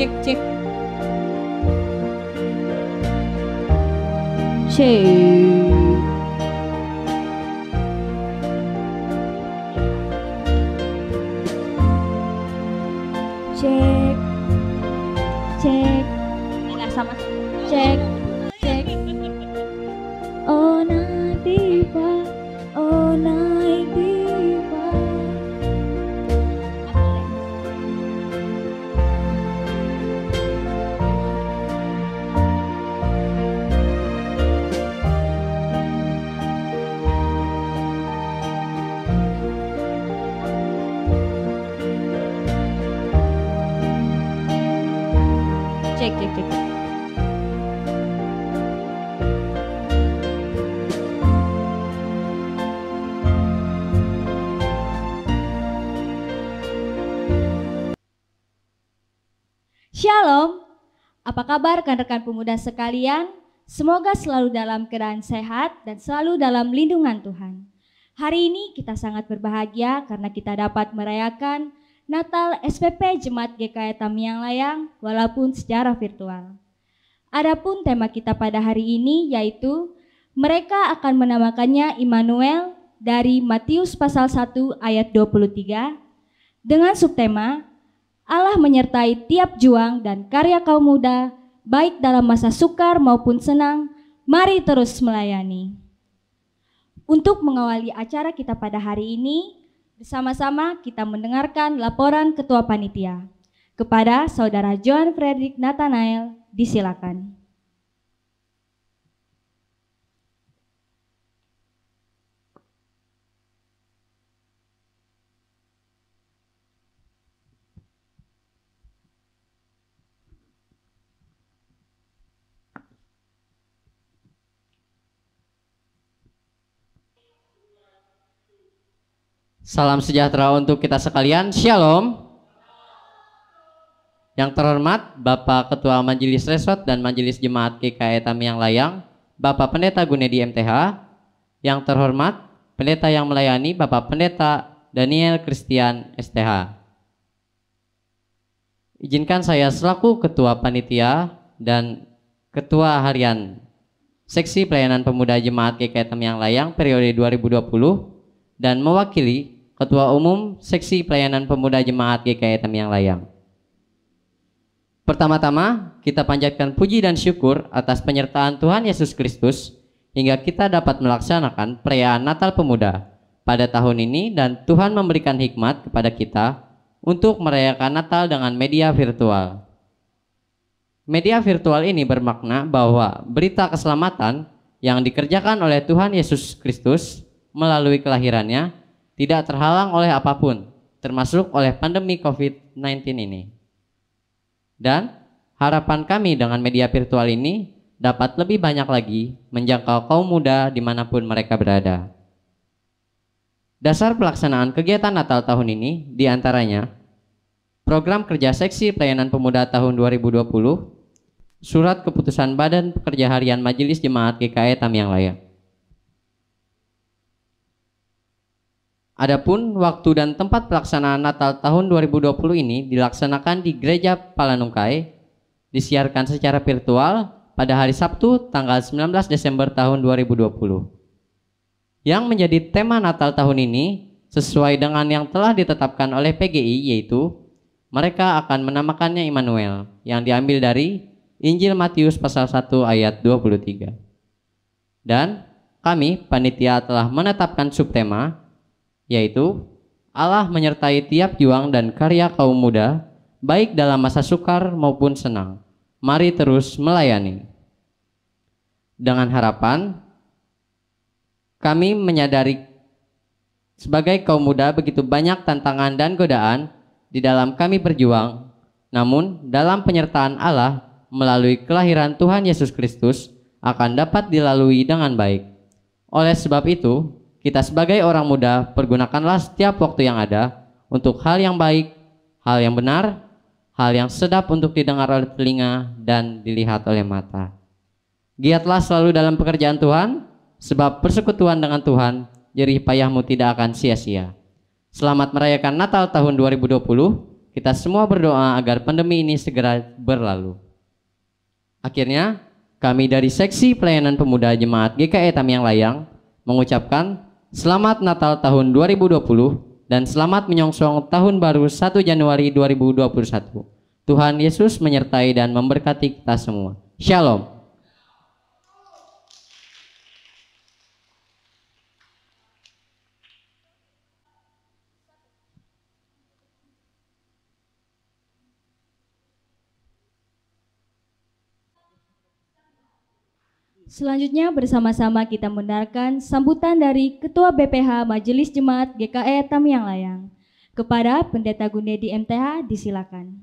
cek cek. Cek, cek, Nggak sama. cek, cek. Oh naik tiba, oh naik tiba. Cek cek cek. Shalom, apa kabar rekan-rekan pemuda sekalian? Semoga selalu dalam keadaan sehat dan selalu dalam lindungan Tuhan. Hari ini kita sangat berbahagia karena kita dapat merayakan Natal SPP Jemaat GKI Tamiang Layang walaupun secara virtual. Adapun tema kita pada hari ini yaitu mereka akan menamakannya Immanuel dari Matius pasal 1 ayat 23 dengan subtema Allah menyertai tiap juang dan karya kaum muda, baik dalam masa sukar maupun senang, mari terus melayani. Untuk mengawali acara kita pada hari ini, bersama-sama kita mendengarkan laporan Ketua Panitia. Kepada Saudara Johan Frederick Nathanael, disilakan. Salam sejahtera untuk kita sekalian, Shalom. Yang terhormat Bapak Ketua Majelis Resort dan Majelis Jemaat GKI Tamiang Layang, Bapak Pendeta Gunedi MTH. Yang terhormat Pendeta yang melayani Bapak Pendeta Daniel Christian STH. Izinkan saya selaku Ketua Panitia dan Ketua Harian Seksi Pelayanan Pemuda Jemaat GKI Tamiang Layang periode 2020 dan mewakili Ketua Umum Seksi Pelayanan Pemuda Jemaat GKI Tamiang Layang. Pertama-tama, kita panjatkan puji dan syukur atas penyertaan Tuhan Yesus Kristus hingga kita dapat melaksanakan perayaan Natal Pemuda pada tahun ini dan Tuhan memberikan hikmat kepada kita untuk merayakan Natal dengan media virtual. Media virtual ini bermakna bahwa berita keselamatan yang dikerjakan oleh Tuhan Yesus Kristus melalui kelahirannya tidak terhalang oleh apapun, termasuk oleh pandemi COVID-19 ini. Dan harapan kami dengan media virtual ini dapat lebih banyak lagi menjangkau kaum muda dimanapun mereka berada. Dasar pelaksanaan kegiatan Natal tahun ini diantaranya program kerja Seksi Pelayanan Pemuda tahun 2020, surat keputusan Badan Pekerja Harian Majelis Jemaat GKI Tamiang Layang. Adapun waktu dan tempat pelaksanaan Natal tahun 2020 ini dilaksanakan di Gereja Palanungkai, disiarkan secara virtual pada hari Sabtu tanggal 19 Desember tahun 2020. Yang menjadi tema Natal tahun ini sesuai dengan yang telah ditetapkan oleh PGI, yaitu mereka akan menamakannya Immanuel, yang diambil dari Injil Matius pasal 1 ayat 23. Dan kami panitia telah menetapkan subtema, yaitu Allah menyertai tiap juang dan karya kaum muda, baik dalam masa sukar maupun senang. Mari terus melayani. Dengan harapan, kami menyadari sebagai kaum muda begitu banyak tantangan dan godaan di dalam kami berjuang, namun dalam penyertaan Allah melalui kelahiran Tuhan Yesus Kristus akan dapat dilalui dengan baik. Oleh sebab itu, kita sebagai orang muda pergunakanlah setiap waktu yang ada untuk hal yang baik, hal yang benar, hal yang sedap untuk didengar oleh telinga dan dilihat oleh mata. Giatlah selalu dalam pekerjaan Tuhan, sebab persekutuan dengan Tuhan, jerih payahmu tidak akan sia-sia. Selamat merayakan Natal tahun 2020 kita semua berdoa agar pandemi ini segera berlalu. Akhirnya, kami dari Seksi Pelayanan Pemuda Jemaat GKI Tamiang Layang mengucapkan Selamat Natal tahun 2020 dan selamat menyongsong tahun baru 1 Januari 2021. Tuhan Yesus menyertai dan memberkati kita semua. Shalom. Selanjutnya bersama-sama kita mendengarkan sambutan dari Ketua BPH Majelis Jemaat GKI Tamiang Layang. Kepada Pendeta Gunedi MTH disilakan.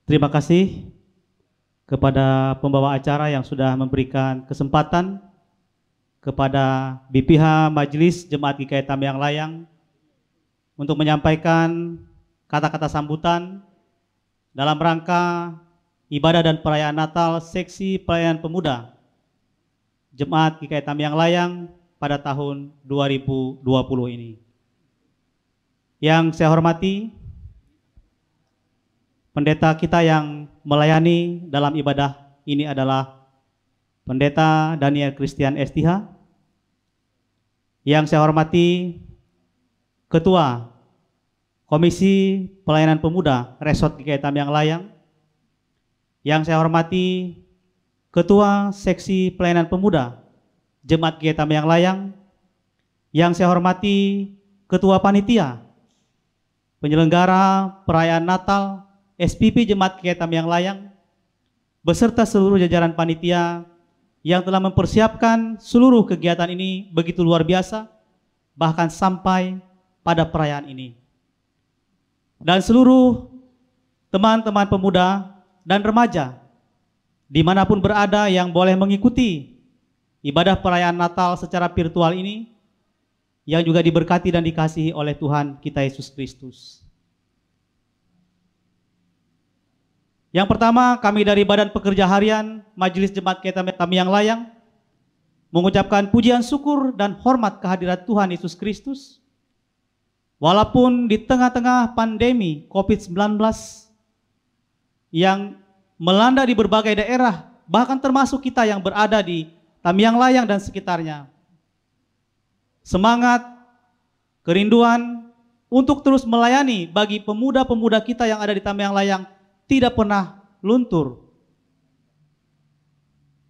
Terima kasih kepada pembawa acara yang sudah memberikan kesempatan kepada BPH Majelis Jemaat GKI Tamiang Layang untuk menyampaikan kata-kata sambutan dalam rangka ibadah dan perayaan Natal Seksi Pelayanan Pemuda Jemaat GKI Tamiang Layang pada tahun 2020 ini. Yang saya hormati pendeta kita yang melayani dalam ibadah ini adalah Pendeta Daniel Christian STH. Yang saya hormati Ketua Komisi Pelayanan Pemuda Resort GKI Tamiang Layang. Yang saya hormati Ketua Seksi Pelayanan Pemuda Jemaat GKI Tamiang Layang. Yang saya hormati Ketua Panitia Penyelenggara Perayaan Natal SPP Jemaat GKI Tamiang Layang beserta seluruh jajaran panitia yang telah mempersiapkan seluruh kegiatan ini begitu luar biasa, bahkan sampai pada perayaan ini. Dan seluruh teman-teman pemuda dan remaja dimanapun berada yang boleh mengikuti ibadah perayaan Natal secara virtual ini, yang juga diberkati dan dikasihi oleh Tuhan kita Yesus Kristus. Yang pertama, kami dari Badan Pekerja Harian Majelis Jemaat GKI Tamiang Layang mengucapkan pujian syukur dan hormat kehadirat Tuhan Yesus Kristus. Walaupun di tengah-tengah pandemi COVID-19 yang melanda di berbagai daerah, bahkan termasuk kita yang berada di Tamiang Layang dan sekitarnya, semangat, kerinduan untuk terus melayani bagi pemuda-pemuda kita yang ada di Tamiang Layang tidak pernah luntur.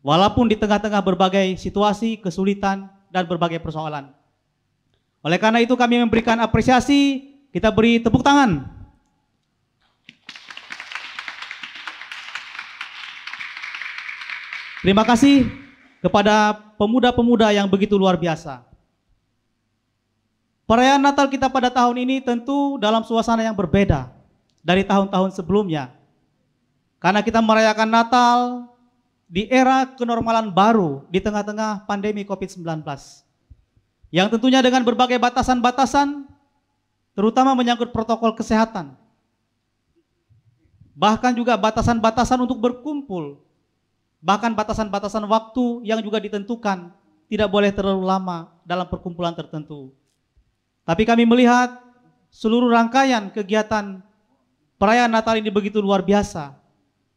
Walaupun di tengah-tengah berbagai situasi, kesulitan, dan berbagai persoalan. Oleh karena itu kami memberikan apresiasi, kita beri tepuk tangan. Terima kasih kepada pemuda-pemuda yang begitu luar biasa. Perayaan Natal kita pada tahun ini tentu dalam suasana yang berbeda dari tahun-tahun sebelumnya. Karena kita merayakan Natal di era kenormalan baru di tengah-tengah pandemi COVID-19. Yang tentunya dengan berbagai batasan-batasan, terutama menyangkut protokol kesehatan. Bahkan juga batasan-batasan untuk berkumpul. Bahkan batasan-batasan waktu yang juga ditentukan, tidak boleh terlalu lama dalam perkumpulan tertentu. Tapi kami melihat seluruh rangkaian kegiatan perayaan Natal ini begitu luar biasa.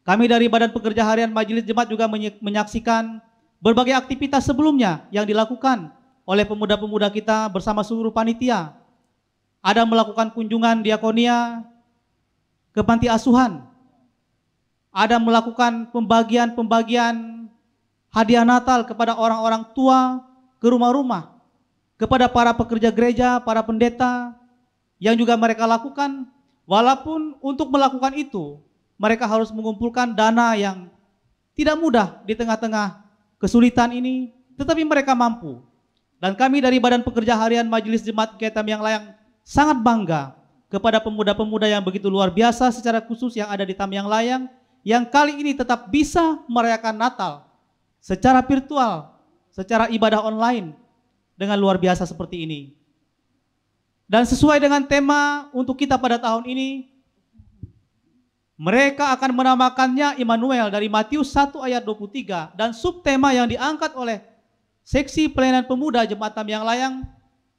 Kami dari Badan Pekerja Harian Majelis Jemaat juga menyaksikan berbagai aktivitas sebelumnya yang dilakukan oleh pemuda-pemuda kita bersama seluruh panitia. Ada melakukan kunjungan diakonia ke panti asuhan. Ada melakukan pembagian hadiah Natal kepada orang-orang tua ke rumah-rumah, kepada para pekerja gereja, para pendeta, yang juga mereka lakukan. Walaupun untuk melakukan itu mereka harus mengumpulkan dana yang tidak mudah di tengah-tengah kesulitan ini, tetapi mereka mampu. Dan kami dari Badan Pekerja Harian Majelis Jemaat GKI Tamiang Layang sangat bangga kepada pemuda-pemuda yang begitu luar biasa secara khusus yang ada di Tamiang Layang, yang kali ini tetap bisa merayakan Natal secara virtual, secara ibadah online dengan luar biasa seperti ini. Dan sesuai dengan tema untuk kita pada tahun ini, mereka akan menamakannya Immanuel dari Matius 1 ayat 23, dan subtema yang diangkat oleh seksi pelayanan pemuda Jemaat Tamiang Layang,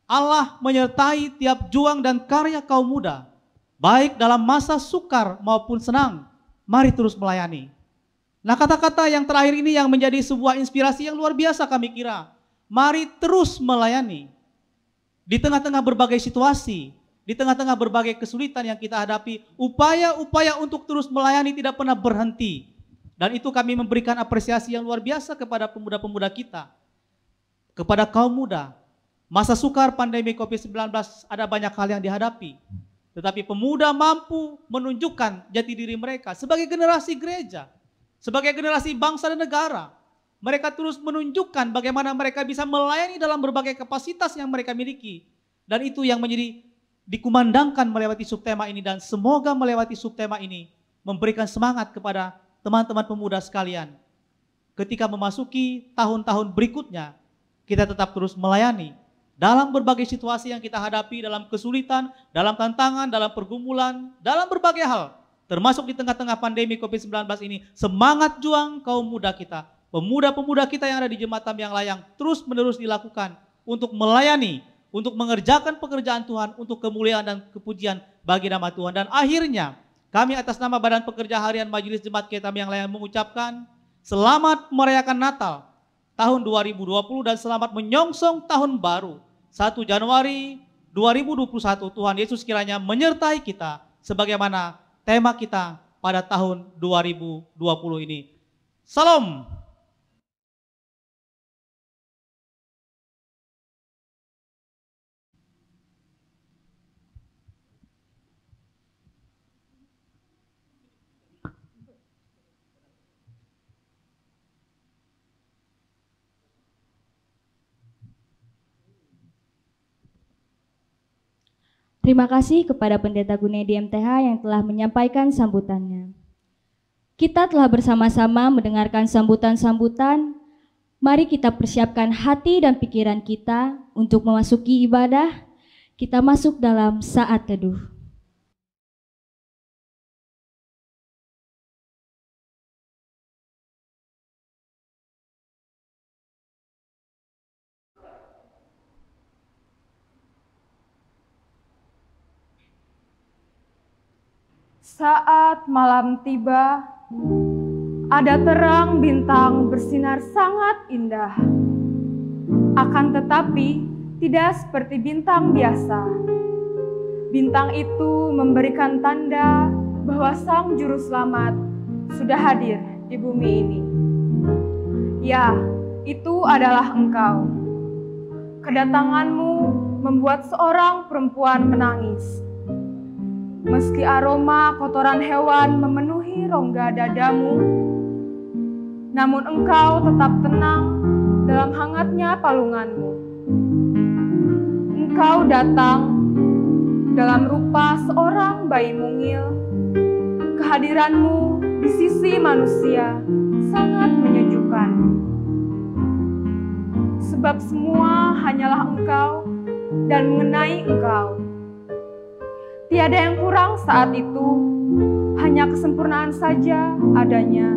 Allah menyertai tiap juang dan karya kaum muda, baik dalam masa sukar maupun senang, mari terus melayani. Nah, kata-kata yang terakhir ini yang menjadi sebuah inspirasi yang luar biasa kami kira. Mari terus melayani. Di tengah-tengah berbagai situasi, di tengah-tengah berbagai kesulitan yang kita hadapi, upaya-upaya untuk terus melayani tidak pernah berhenti. Dan itu kami memberikan apresiasi yang luar biasa kepada pemuda-pemuda kita, kepada kaum muda. Masa sukar pandemi COVID-19 ada banyak hal yang dihadapi, tetapi pemuda mampu menunjukkan jati diri mereka sebagai generasi gereja, sebagai generasi bangsa dan negara. Mereka terus menunjukkan bagaimana mereka bisa melayani dalam berbagai kapasitas yang mereka miliki. Dan itu yang menjadi dikumandangkan melewati subtema ini, dan semoga melewati subtema ini memberikan semangat kepada teman-teman pemuda sekalian. Ketika memasuki tahun-tahun berikutnya, kita tetap terus melayani dalam berbagai situasi yang kita hadapi, dalam kesulitan, dalam tantangan, dalam pergumulan, dalam berbagai hal. Termasuk di tengah-tengah pandemi COVID-19 ini, semangat juang kaum muda kita, pemuda-pemuda kita yang ada di Jemaat Tamiang Layang terus menerus dilakukan untuk melayani, untuk mengerjakan pekerjaan Tuhan, untuk kemuliaan dan kepujian bagi nama Tuhan. Dan akhirnya kami atas nama Badan Pekerja Harian Majelis Jemaat Gereja Tamiang Layang mengucapkan selamat merayakan Natal tahun 2020 dan selamat menyongsong tahun baru 1 Januari 2021. Tuhan Yesus kiranya menyertai kita sebagaimana tema kita pada tahun 2020 ini. Salam. Terima kasih kepada Pendeta Gunedi MTH yang telah menyampaikan sambutannya. Kita telah bersama-sama mendengarkan sambutan-sambutan. Mari kita persiapkan hati dan pikiran kita untuk memasuki ibadah. Kita masuk dalam saat teduh. Saat malam tiba, ada terang bintang bersinar sangat indah. Akan tetapi, tidak seperti bintang biasa. Bintang itu memberikan tanda bahwa Sang Juru Selamat sudah hadir di bumi ini. Ya, itu adalah Engkau. Kedatanganmu membuat seorang perempuan menangis. Meski aroma kotoran hewan memenuhi rongga dadamu, namun engkau tetap tenang dalam hangatnya palunganmu. Engkau datang dalam rupa seorang bayi mungil. Kehadiranmu di sisi manusia sangat menyejukkan. Sebab semua hanyalah engkau dan mengenai engkau. Tiada yang kurang saat itu, hanya kesempurnaan saja adanya.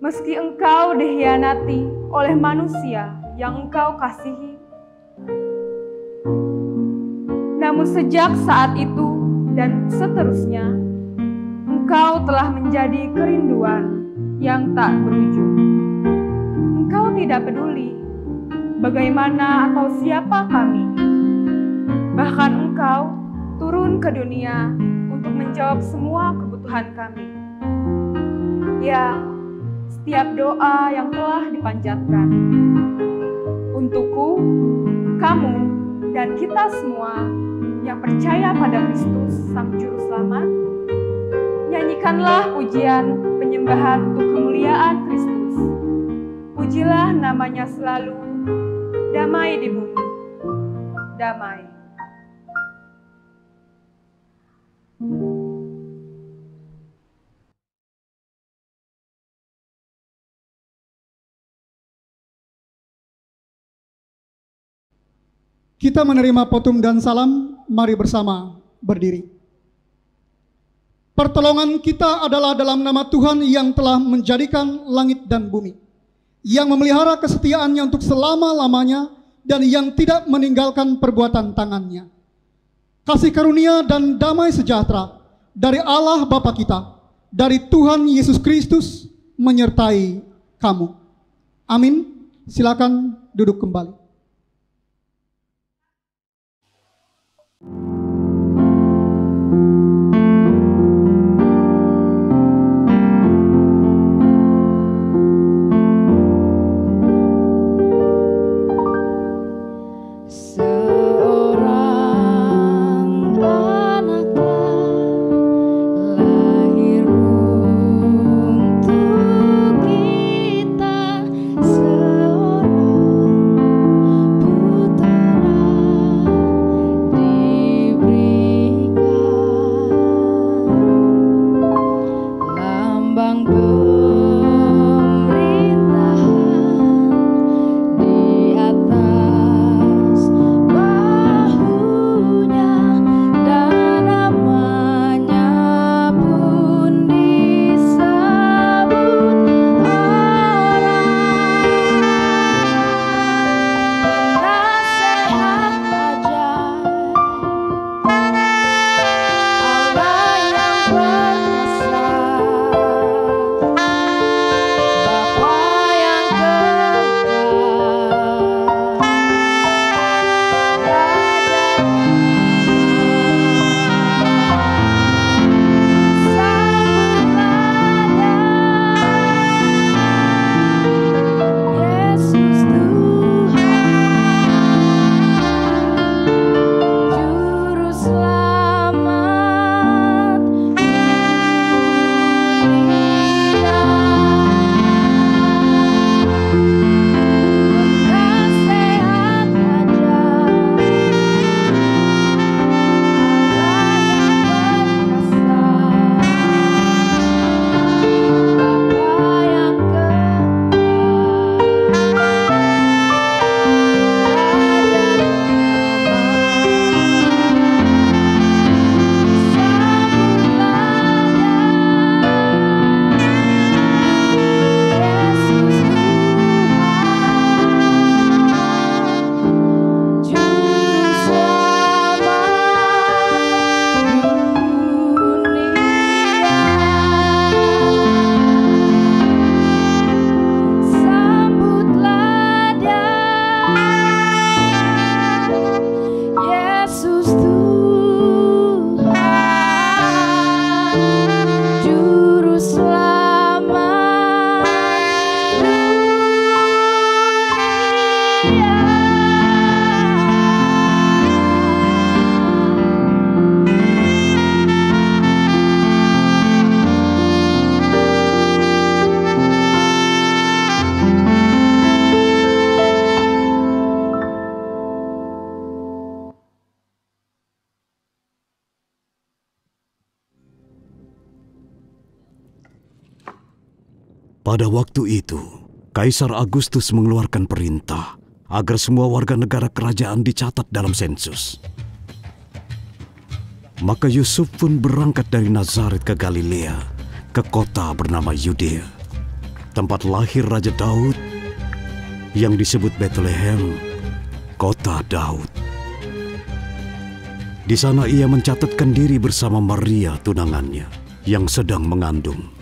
Meski engkau dikhianati oleh manusia yang engkau kasihi, namun sejak saat itu dan seterusnya, engkau telah menjadi kerinduan yang tak berujung. Engkau tidak peduli bagaimana atau siapa kami. Bahkan engkau turun ke dunia untuk menjawab semua kebutuhan kami. Ya, setiap doa yang telah dipanjatkan. Untukku, kamu, dan kita semua yang percaya pada Kristus, Sang Juru Selamat, nyanyikanlah pujian penyembahan untuk kemuliaan Kristus. Pujilah namanya selalu, damai di bumi, damai. Kita menerima potum dan salam, mari bersama berdiri. Pertolongan kita adalah dalam nama Tuhan yang telah menjadikan langit dan bumi, yang memelihara kesetiaannya untuk selama-lamanya dan yang tidak meninggalkan perbuatan tangannya. Kasih karunia dan damai sejahtera dari Allah Bapa kita, dari Tuhan Yesus Kristus menyertai kamu. Amin. Silakan duduk kembali. Pada waktu itu, Kaisar Agustus mengeluarkan perintah agar semua warga negara kerajaan dicatat dalam sensus. Maka Yusuf pun berangkat dari Nazaret ke Galilea, ke kota bernama Yudea, tempat lahir Raja Daud yang disebut Bethlehem, kota Daud. Di sana ia mencatatkan diri bersama Maria tunangannya yang sedang mengandung.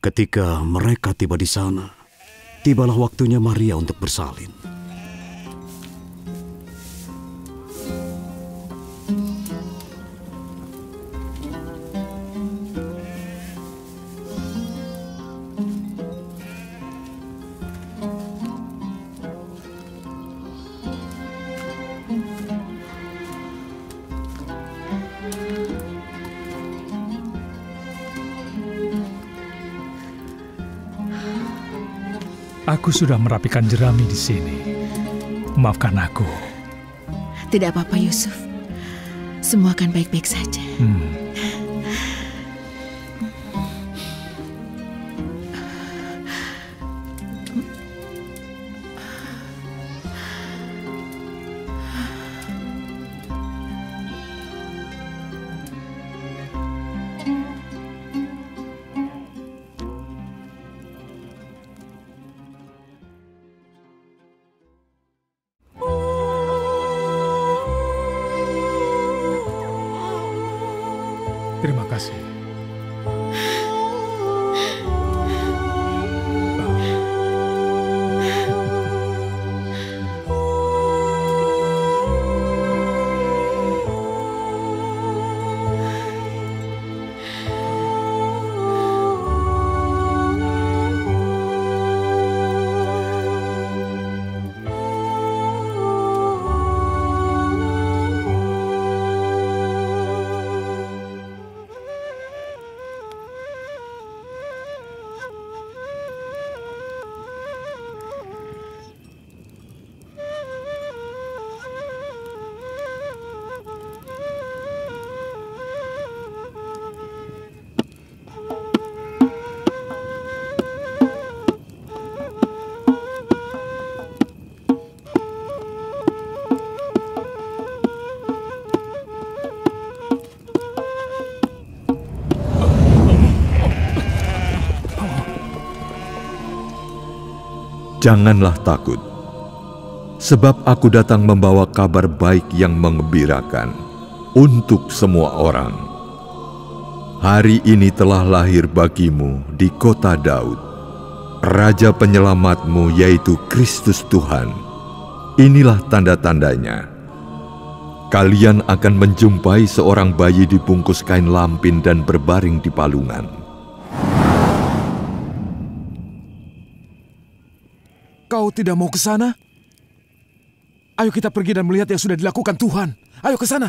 Ketika mereka tiba di sana, tibalah waktunya Maria untuk bersalin. Aku sudah merapikan jerami di sini. Maafkan aku. Tidak apa-apa, Yusuf. Semua akan baik-baik saja. Janganlah takut, sebab aku datang membawa kabar baik yang menggembirakan untuk semua orang. Hari ini telah lahir bagimu di kota Daud, Raja penyelamatmu, yaitu Kristus Tuhan. Inilah tanda-tandanya. Kalian akan menjumpai seorang bayi dibungkus kain lampin dan berbaring di palungan. Kau tidak mau ke sana? Ayo kita pergi dan melihat yang sudah dilakukan Tuhan. Ayo ke sana.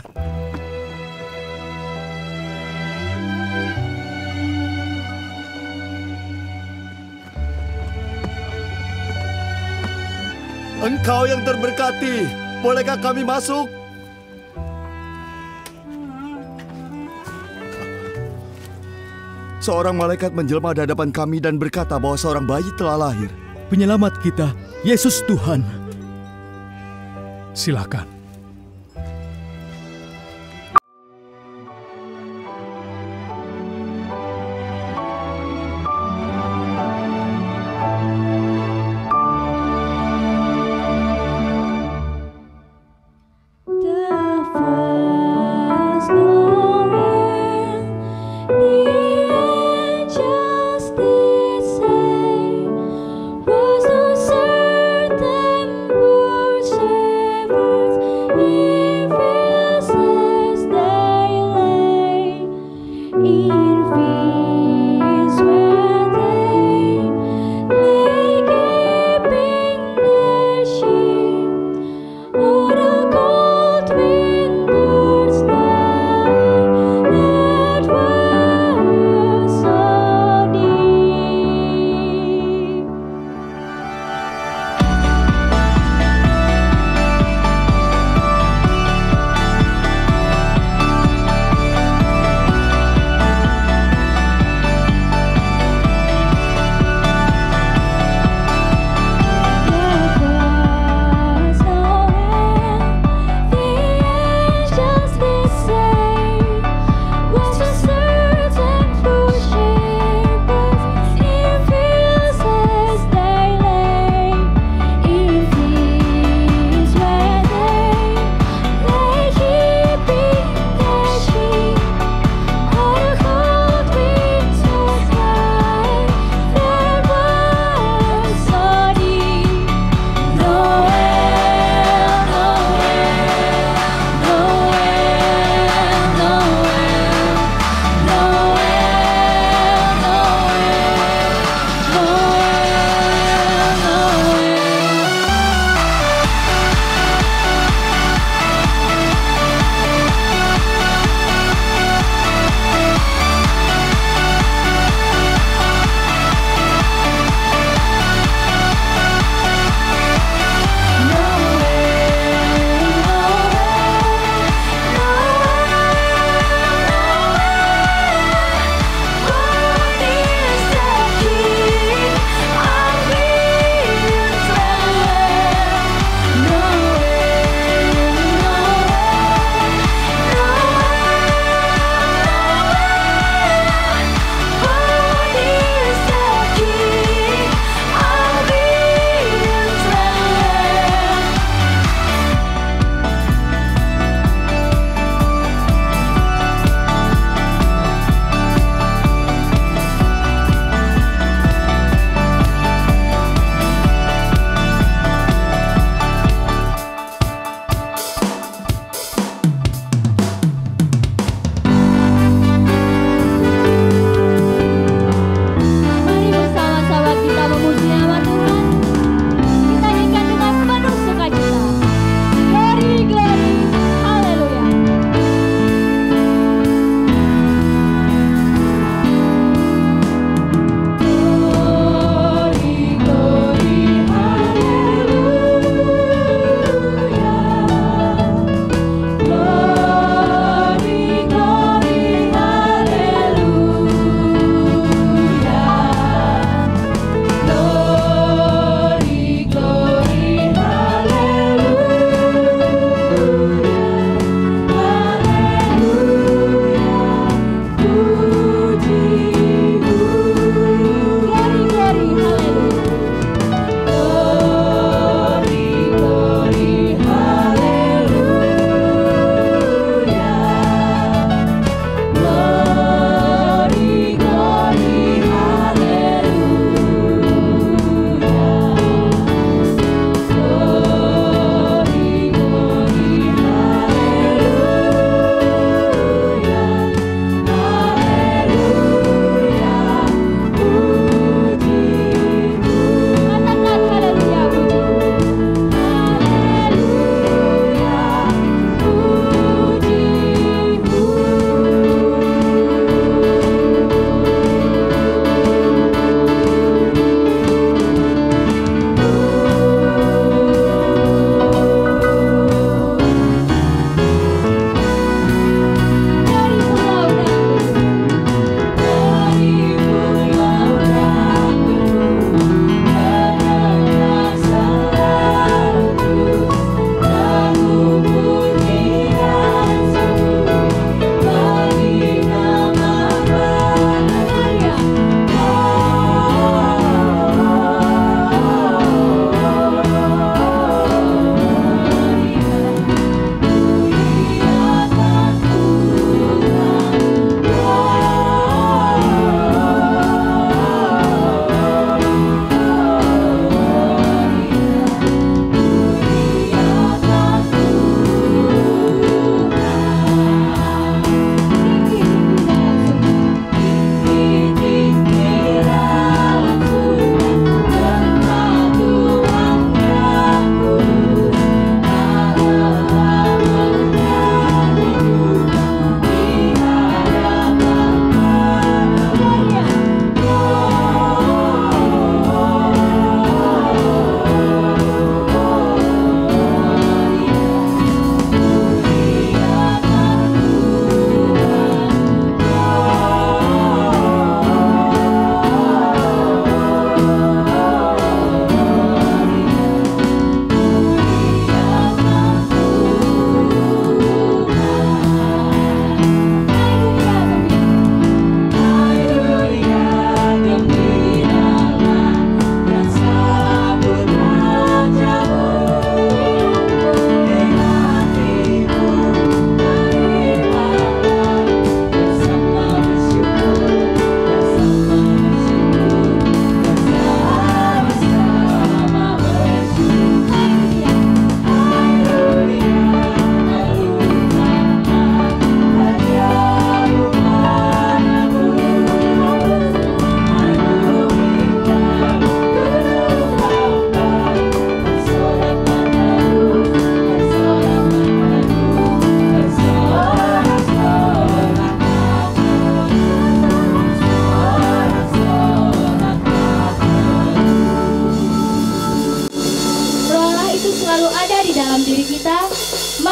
Engkau yang terberkati, bolehkah kami masuk? Seorang malaikat menjelma di hadapan kami dan berkata bahwa seorang bayi telah lahir. Penyelamat kita, Yesus Tuhan. Silakan. Was no certain poor shepherds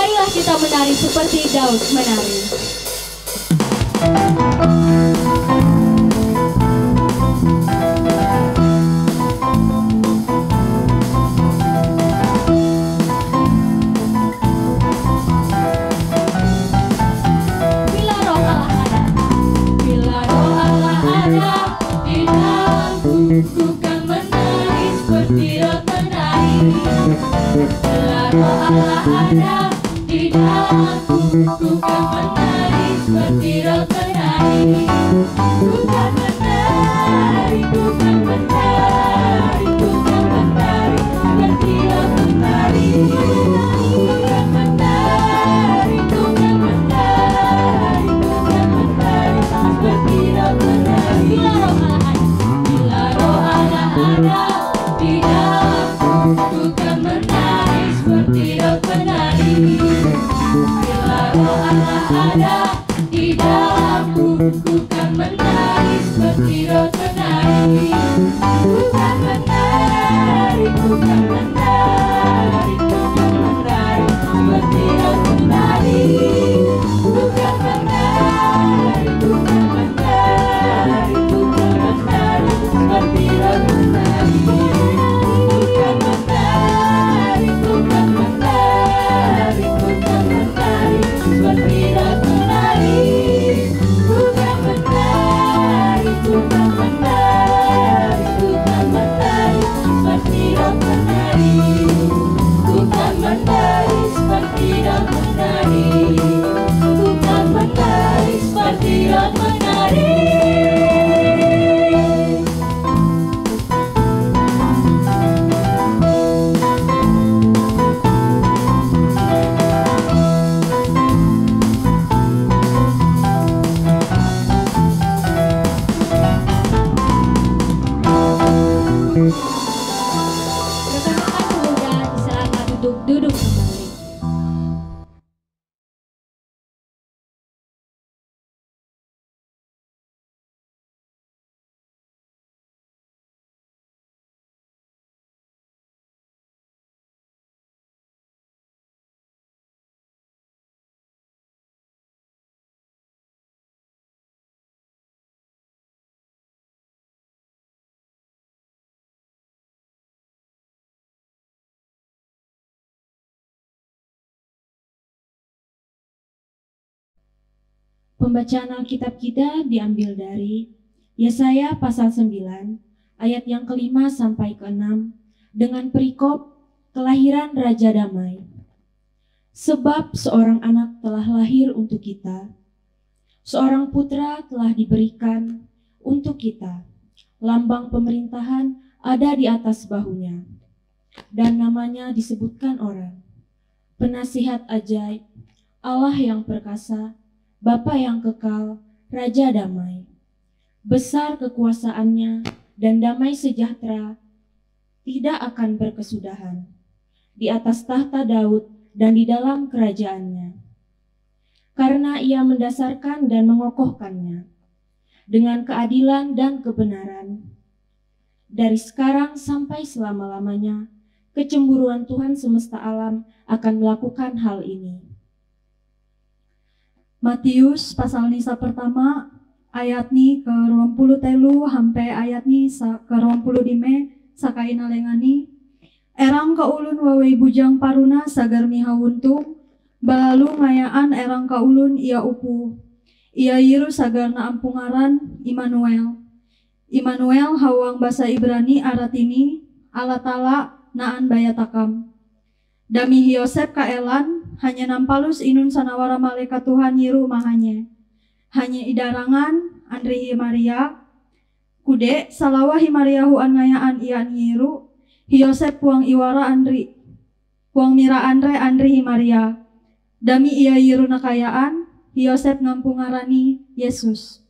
Marilah kita menari seperti Daud menari. Bila roh Allah ada, bila roh Allah ada di dalamku, ku kan menari seperti Daud menari. Bila roh Allah ada di dalamku, ku kan menari seperti Daud menari. Ku kan menari, ku kan menari, ku kan menari seperti Daud menari. Ku kan menari, ku kan menari, ku kan menari seperti Daud menari. Bila roh Allah ada di dalamku, ku kan menari seperti Daud menari. Bila roh Allah ada di dalamku, ku kan menari seperti Daud menari. Ku kan menari, ku kan menari, ku kan menari seperti Daud menari. Ku kan menari, ku kan menari, ku kan menari seperti Daud menari. Ku kan menari, ku kan menari, ku kan menari seperti Daud menari. Ku kan menari, ku kan menari, ku kan menari seperti Daud menari. Ku kan menari seperti Daud menari. Ku kan menari seperti Daud menari. Rekan-rekan pemuda disilakan duduk kembali. Pembacaan Alkitab kita diambil dari Yesaya pasal 9 ayat yang ke-5 sampai ke-6 dengan perikop kelahiran Raja Damai. Sebab seorang anak telah lahir untuk kita, seorang putra telah diberikan untuk kita, lambang pemerintahan ada di atas bahunya, dan namanya disebutkan orang, Penasihat Ajaib, Allah yang perkasa, Bapa yang kekal, Raja Damai. Besar kekuasaannya dan damai sejahtera tidak akan berkesudahan di atas tahta Daud dan di dalam kerajaannya. Karena ia mendasarkan dan mengokohkannya dengan keadilan dan kebenaran. Dari sekarang sampai selama-lamanya, kecemburuan Tuhan semesta alam akan melakukan hal ini. Matius pasal nisa pertama ayat ni ke 20 telu sampai ayat ni ke 20 dime sakaina lengani. Erang ka ulun wawei bujang paruna sagar miha wuntung, balalu ngayaan erang ka ulun ia upu. Ia yiru sagar na ampungaran Immanuel. Immanuel hawang bahasa Ibrani aratini Allah Ta'ala naan bayatakam. Dami Yosef kaelan hanya nampalus inun sanawara malaikat Tuhan yiru mahanya. Hanya idarangan Andri Maria kude salawahi Mariahu an ngayaan ian yiru Yosef puang iwara Andri puang mira Andri Maria. Dami ia yiru nakayaan Yosef ngampungarani Yesus.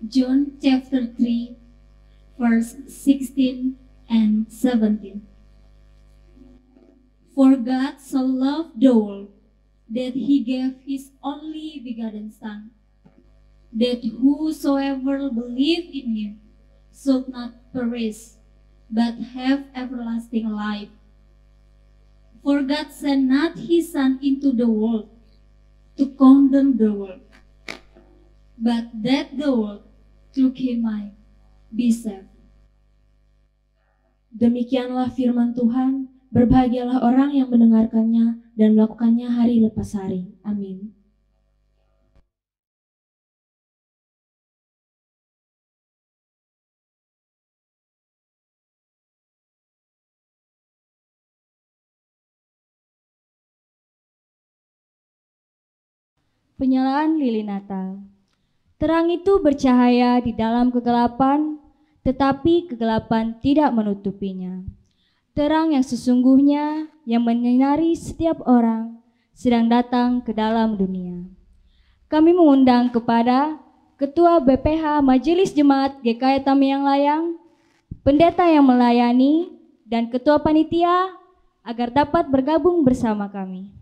John chapter 3 verse 16 and 17. For God so loved the world that he gave his only begotten Son, that whosoever believe in him should not perish, but have everlasting life. For God sent not his Son into the world to condemn the world, but that the world through him might be saved. Demikianlah firman Tuhan, berbahagialah orang yang mendengarkannya dan melakukannya hari lepas hari. Amin. Penyalaan lilin Natal. Terang itu bercahaya di dalam kegelapan, tetapi kegelapan tidak menutupinya. Terang yang sesungguhnya yang menyinari setiap orang sedang datang ke dalam dunia. Kami mengundang kepada Ketua BPH Majelis Jemaat GKI Tamiang Layang, pendeta yang melayani, dan Ketua Panitia agar dapat bergabung bersama kami.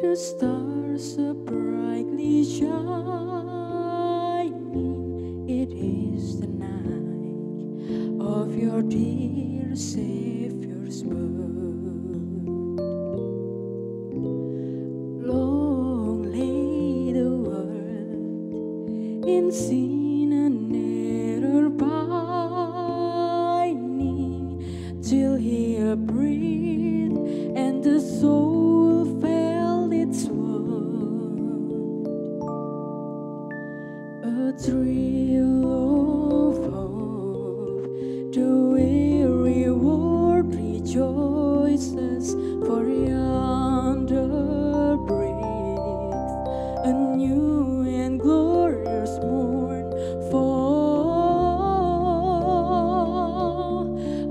The stars are brightly shining. It is the night of your dear Savior's birth. Long lay the world in sin and error pining, till He breathed and the soul a thrill of hope, the weary world rejoices, for yonder breaks a new and glorious morn. Fall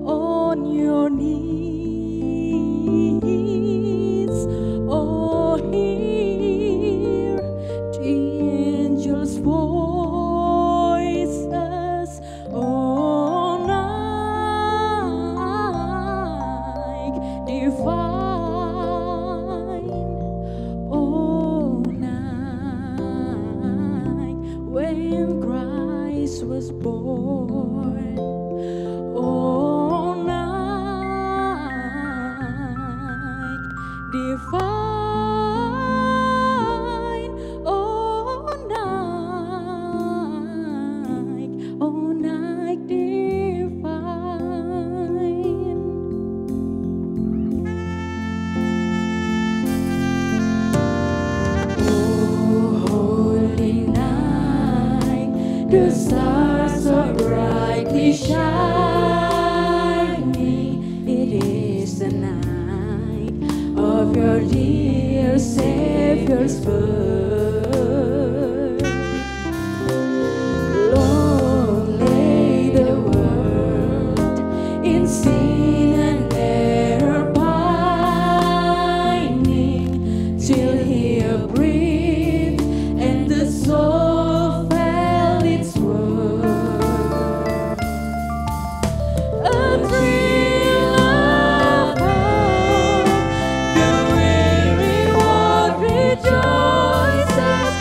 on your knees, oh, hear the angels' voice. Was born, oh night divine, oh night divine. Oh holy night, the stars are brightly shining. It is the night of your dear Savior's birth. Long lay the world in sin and error pining, till He breathed and the soul felt its worth. A thrill of hope, the weary world rejoices.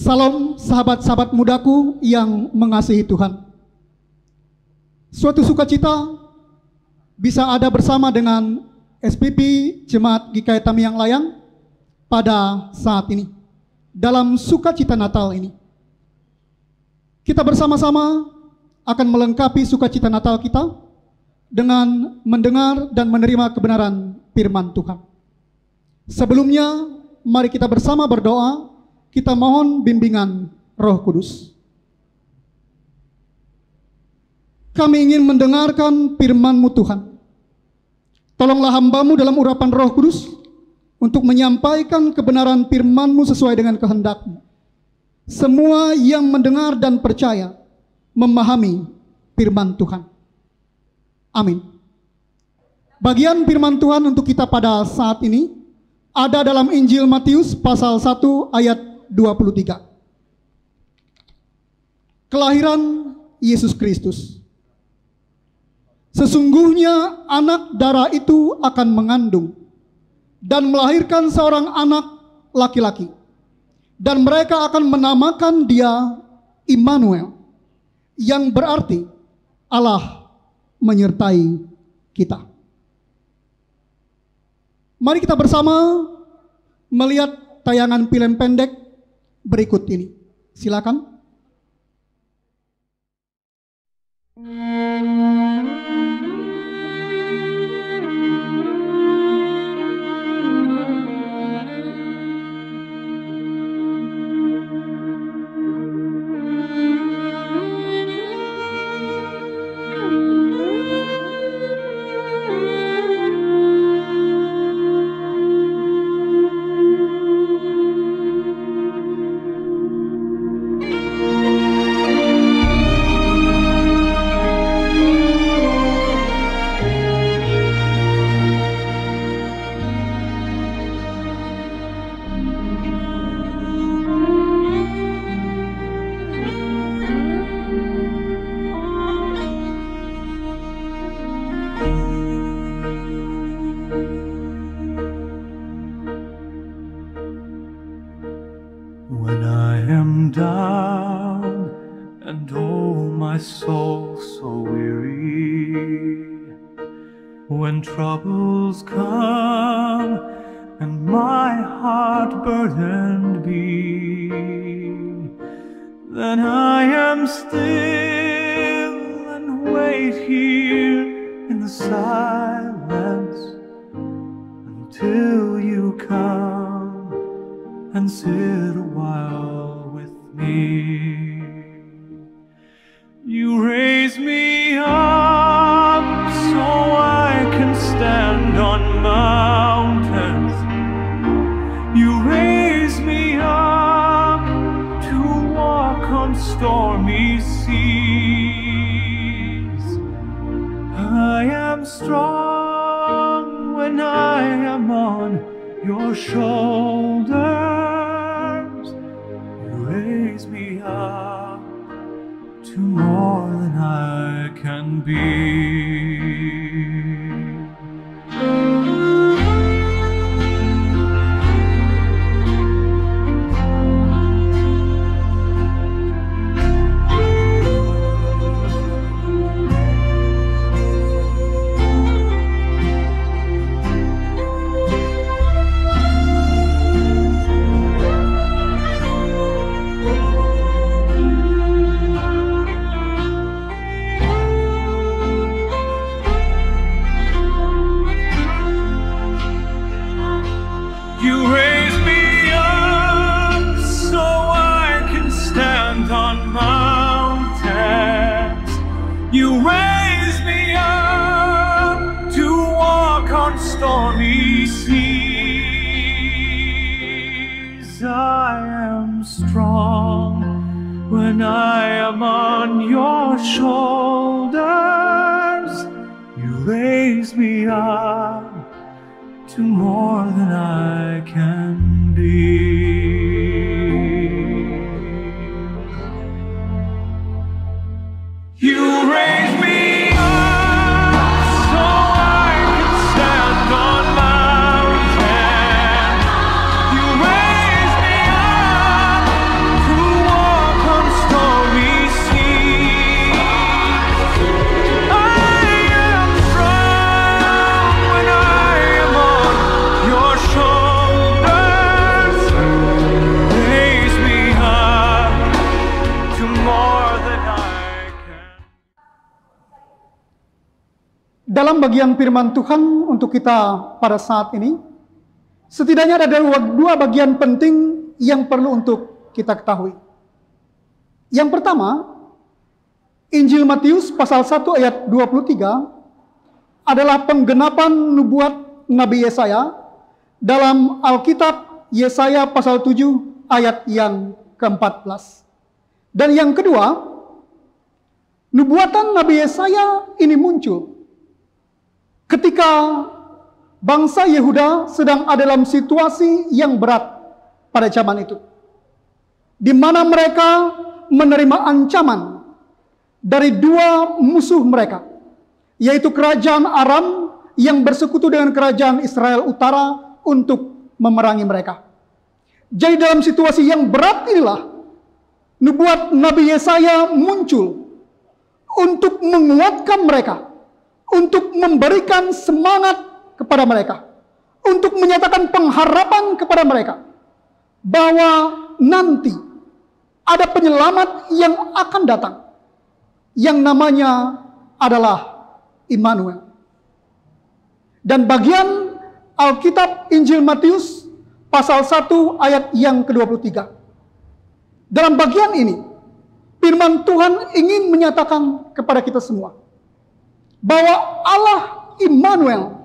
Salam sahabat-sahabat mudaku yang mengasihi Tuhan. Suatu sukacita bisa ada bersama dengan SPP Jemaat GKI Tamiang Layang pada saat ini, dalam sukacita Natal ini. Kita bersama-sama akan melengkapi sukacita Natal kita dengan mendengar dan menerima kebenaran firman Tuhan. Sebelumnya, mari kita bersama berdoa, kita mohon bimbingan Roh Kudus. Kami ingin mendengarkan firman-Mu Tuhan. Tolonglah hamba-Mu dalam urapan Roh Kudus untuk menyampaikan kebenaran firman-Mu sesuai dengan kehendak-Mu. Semua yang mendengar dan percaya memahami firman Tuhan. Amin. Bagian firman Tuhan untuk kita pada saat ini ada dalam Injil Matius pasal 1 ayat 23. Kelahiran Yesus Kristus. Sesungguhnya anak darah itu akan mengandung dan melahirkan seorang anak laki-laki, dan mereka akan menamakan dia Immanuel, yang berarti Allah menyertai kita. Mari kita bersama melihat tayangan film pendek berikut ini. Silakan. When I am down and oh my soul so weary, when troubles come and my heart burdened be, then I am still and wait here in the silence until you come and sit a while with me. You raise me up so I can stand on mountains. You raise me up to walk on stormy seas. I am strong when I am on your shoulders. Raise me up to more than I can be. You raise me up to walk on stormy seas. I am strong when I am on your shoulders. You raise me up to more than I can be. You raise me up so I can stand on mountains. You raise me up to dalam bagian firman Tuhan untuk kita pada saat ini, setidaknya ada dua bagian penting yang perlu untuk kita ketahui. Yang pertama, Injil Matius pasal 1 ayat 23 adalah penggenapan nubuat Nabi Yesaya dalam Alkitab Yesaya pasal 7 ayat yang ke-14. Dan yang kedua, nubuatan Nabi Yesaya ini muncul ketika bangsa Yehuda sedang ada dalam situasi yang berat pada zaman itu, di mana mereka menerima ancaman dari dua musuh mereka, yaitu kerajaan Aram yang bersekutu dengan kerajaan Israel Utara untuk memerangi mereka. Jadi dalam situasi yang berat inilah nubuat Nabi Yesaya muncul untuk menguatkan mereka, untuk memberikan semangat kepada mereka, untuk menyatakan pengharapan kepada mereka bahwa nanti ada penyelamat yang akan datang, yang namanya adalah Immanuel. Dan bagian Alkitab Injil Matius pasal 1 ayat yang ke-23. Dalam bagian ini, firman Tuhan ingin menyatakan kepada kita semua bahwa Allah Immanuel,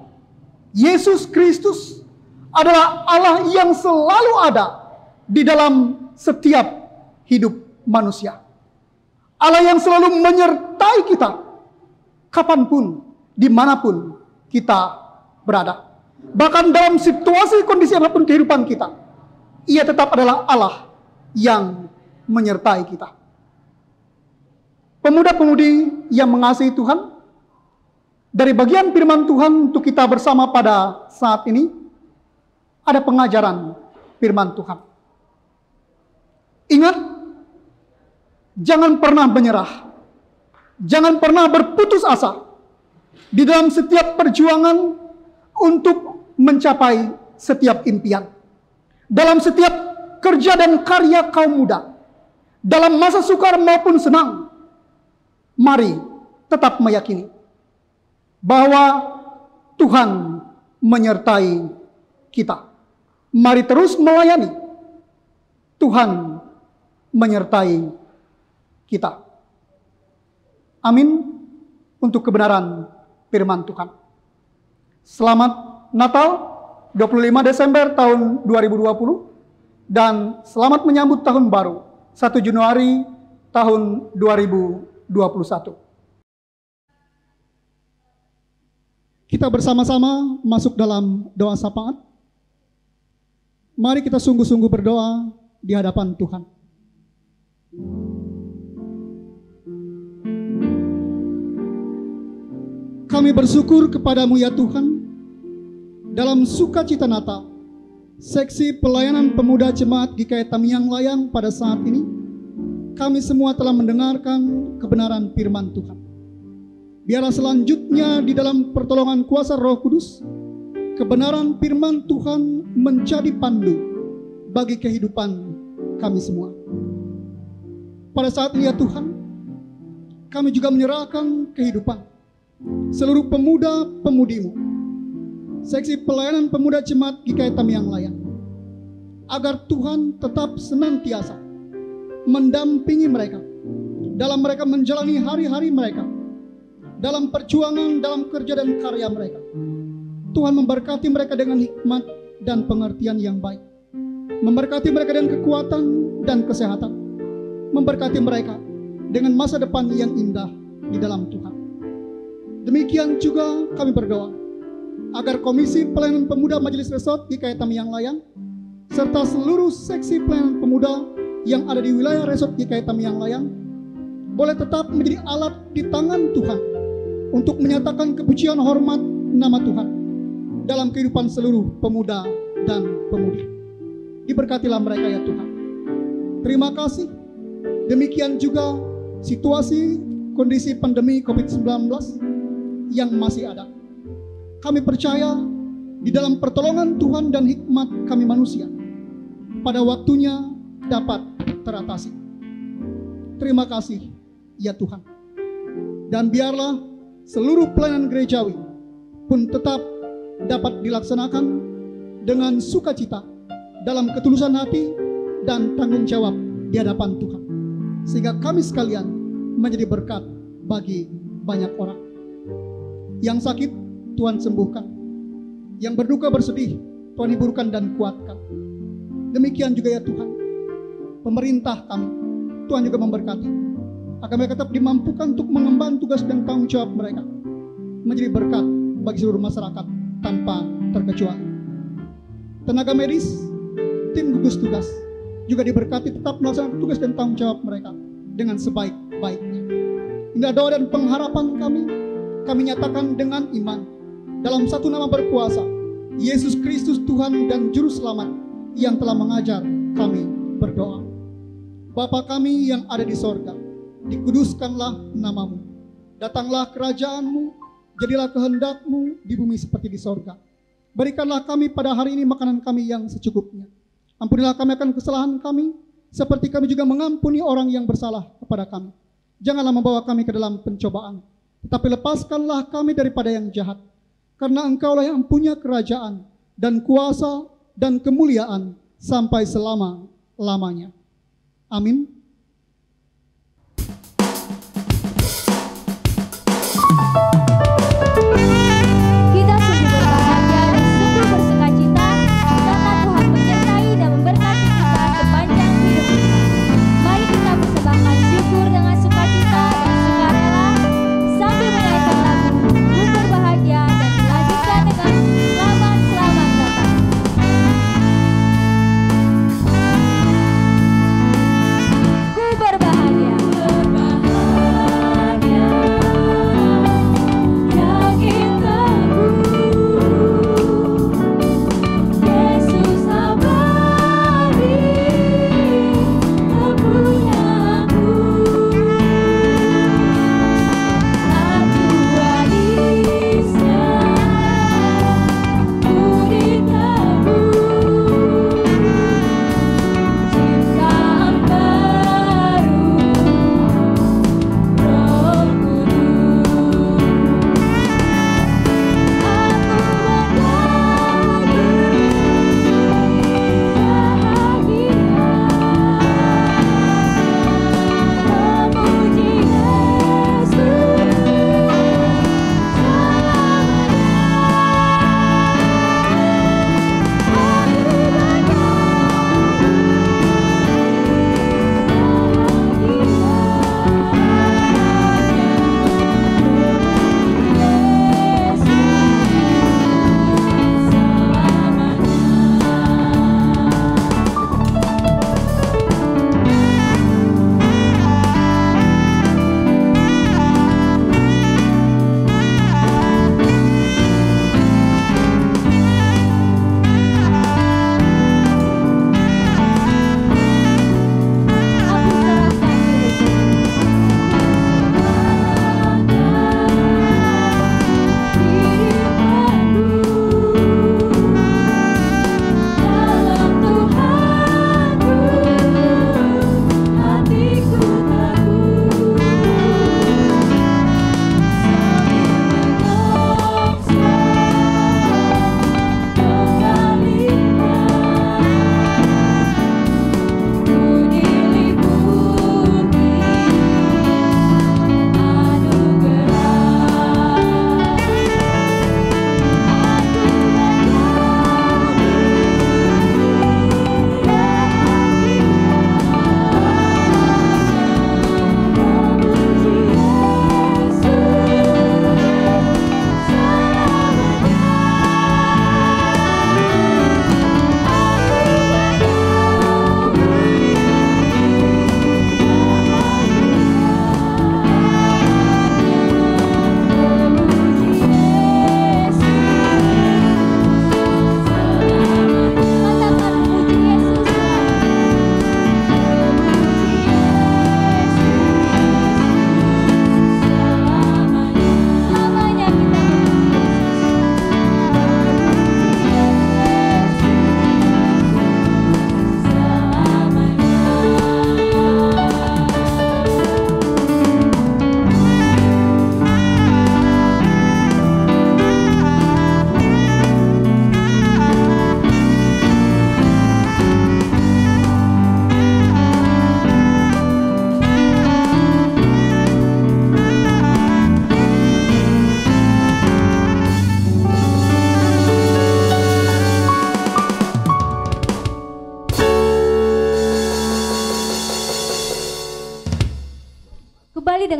Yesus Kristus, adalah Allah yang selalu ada di dalam setiap hidup manusia. Allah yang selalu menyertai kita kapanpun, dimanapun kita berada. Bahkan dalam situasi kondisi apapun kehidupan kita, Ia tetap adalah Allah yang menyertai kita. Pemuda-pemudi yang mengasihi Tuhan, dari bagian firman Tuhan untuk kita bersama pada saat ini, ada pengajaran firman Tuhan. Ingat, jangan pernah menyerah, jangan pernah berputus asa di dalam setiap perjuangan untuk mencapai setiap impian. Dalam setiap kerja dan karya kaum muda, dalam masa sukar maupun senang, mari tetap meyakini bahwa Tuhan menyertai kita. Mari terus melayani. Tuhan menyertai kita. Amin untuk kebenaran firman Tuhan. Selamat Natal 25 Desember tahun 2020 dan selamat menyambut tahun baru 1 Januari tahun 2021. Kita bersama-sama masuk dalam doa syafaat. Mari kita sungguh-sungguh berdoa di hadapan Tuhan. Kami bersyukur kepadamu ya Tuhan, dalam sukacita Natal, seksi pelayanan pemuda jemaat GKI Tamiang Layang pada saat ini, kami semua telah mendengarkan kebenaran firman Tuhan. Biarlah selanjutnya di dalam pertolongan kuasa Roh Kudus, kebenaran firman Tuhan menjadi pandu bagi kehidupan kami semua. Pada saat ini ya Tuhan, kami juga menyerahkan kehidupan seluruh pemuda-pemudimu, seksi pelayanan pemuda jemaat GKI Tamiang Layang, agar Tuhan tetap senantiasa mendampingi mereka dalam mereka menjalani hari-hari mereka, dalam perjuangan, dalam kerja dan karya mereka. Tuhan memberkati mereka dengan hikmat dan pengertian yang baik, memberkati mereka dengan kekuatan dan kesehatan, memberkati mereka dengan masa depan yang indah di dalam Tuhan. Demikian juga kami berdoa agar Komisi Pelayanan Pemuda Majelis Resort GKI Tamiang Layang serta seluruh seksi pelayanan pemuda yang ada di wilayah Resort GKI Tamiang Layang boleh tetap menjadi alat di tangan Tuhan untuk menyatakan kepujian hormat nama Tuhan dalam kehidupan seluruh pemuda dan pemudi. Diberkatilah mereka ya Tuhan. Terima kasih. Demikian juga situasi kondisi pandemi COVID-19 yang masih ada. Kami percaya di dalam pertolongan Tuhan dan hikmat kami manusia, pada waktunya dapat teratasi. Terima kasih ya Tuhan. Dan biarlah seluruh pelayanan gerejawi pun tetap dapat dilaksanakan dengan sukacita dalam ketulusan hati dan tanggung jawab di hadapan Tuhan, sehingga kami sekalian menjadi berkat bagi banyak orang. Yang sakit Tuhan sembuhkan, yang berduka bersedih Tuhan hiburkan dan kuatkan. Demikian juga ya Tuhan, pemerintah kami Tuhan juga memberkati, agar mereka tetap dimampukan untuk mengemban tugas dan tanggung jawab mereka, menjadi berkat bagi seluruh masyarakat tanpa terkecuali. Tenaga medis, tim gugus tugas juga diberkati tetap melaksanakan tugas dan tanggung jawab mereka dengan sebaik-baiknya. Inilah doa dan pengharapan kami nyatakan dengan iman dalam satu nama berkuasa, Yesus Kristus Tuhan dan Juru Selamat yang telah mengajar kami berdoa. Bapa kami yang ada di sorga, dikuduskanlah namamu, datanglah kerajaanmu, jadilah kehendakmu di bumi seperti di sorga. Berikanlah kami pada hari ini makanan kami yang secukupnya. Ampunilah kami akan kesalahan kami, seperti kami juga mengampuni orang yang bersalah kepada kami. Janganlah membawa kami ke dalam pencobaan, tetapi lepaskanlah kami daripada yang jahat. Karena Engkaulah yang punya kerajaan dan kuasa dan kemuliaan sampai selama-lamanya. Amin. Kita sungguh berbahagia dan sungguh bersukacita karena Tuhan menyertai dan memberkati kita sepanjang hidup kita. Mari kita persembahkan syukur dengan sukacita dan sukarela sambil menyanyikan lagu Ku Berbahagia dan dilanjutkan dengan Selamat Datang.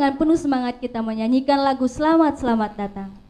dengan penuh semangat kita menyanyikan lagu Selamat Selamat Datang.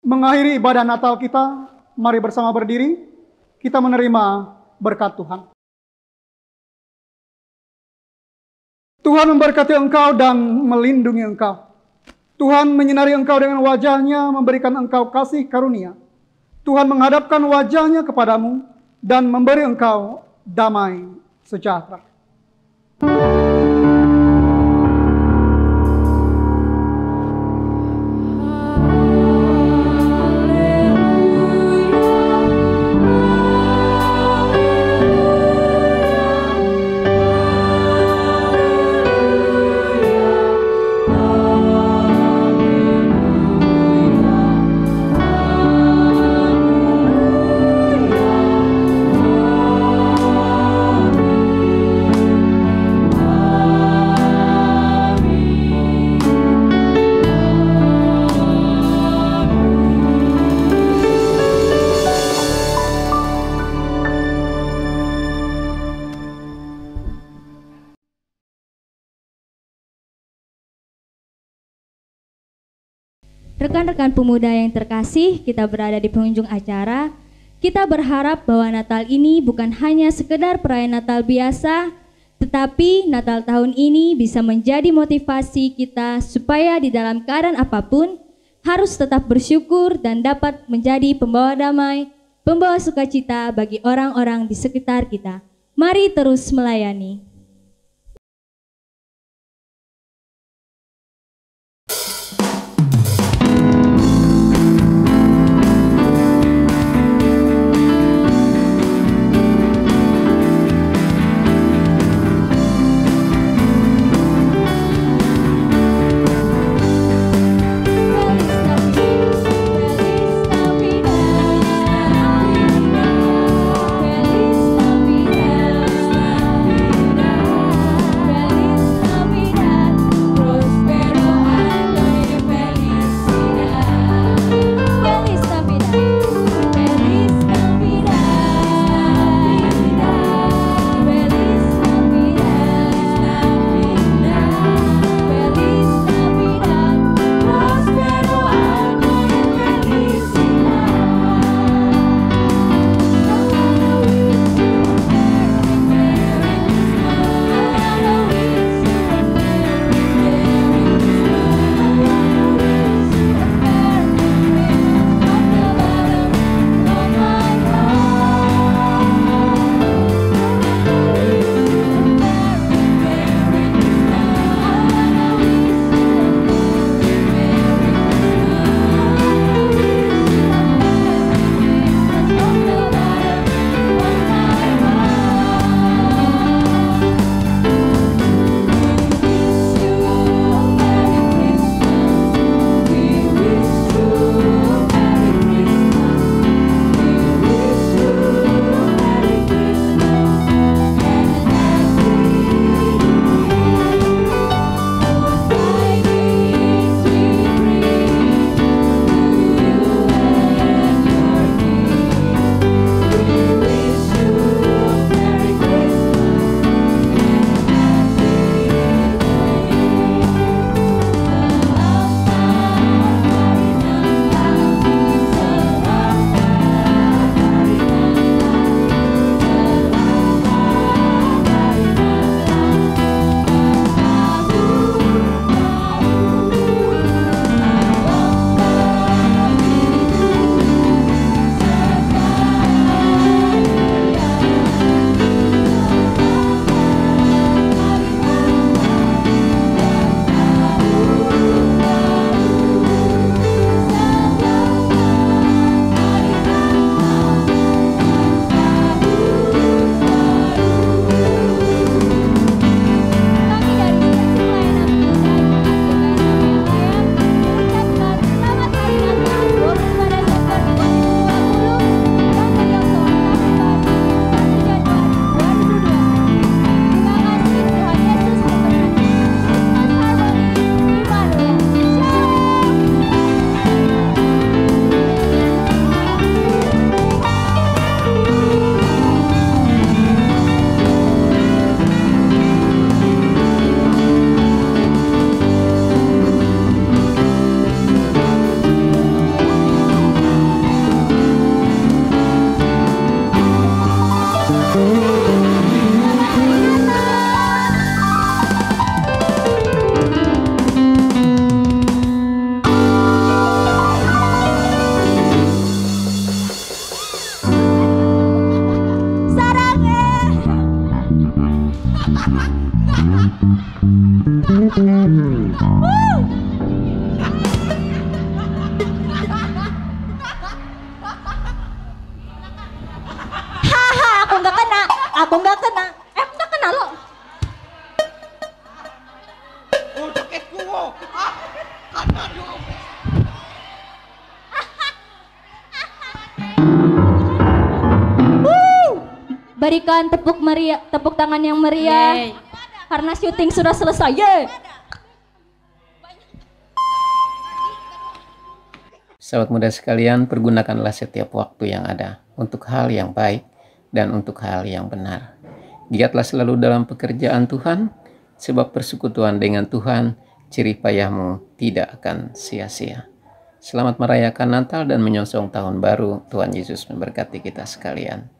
Mengakhiri ibadah Natal kita, mari bersama berdiri, kita menerima berkat Tuhan. Tuhan memberkati engkau dan melindungi engkau. Tuhan menyinari engkau dengan wajah-Nya, memberikan engkau kasih karunia. Tuhan menghadapkan wajah-Nya kepadamu dan memberi engkau damai sejahtera. Rekan-rekan pemuda yang terkasih, kita berada di penghujung acara. Kita berharap bahwa Natal ini bukan hanya sekedar perayaan Natal biasa, tetapi Natal tahun ini bisa menjadi motivasi kita supaya di dalam keadaan apapun harus tetap bersyukur dan dapat menjadi pembawa damai, pembawa sukacita bagi orang-orang di sekitar kita. Mari terus melayani. Feliz Navidad. Haha, aku nggak kena. Aku nggak kena. Nggak kena lo. Berikan tepuk tangan yang meriah. Karena syuting sudah selesai. Yeay. Sahabat muda sekalian, pergunakanlah setiap waktu yang ada untuk hal yang baik dan untuk hal yang benar. Giatlah selalu dalam pekerjaan Tuhan, sebab persekutuan dengan Tuhan, jerih payahmu tidak akan sia-sia. Selamat merayakan Natal dan menyongsong tahun baru. Tuhan Yesus memberkati kita sekalian.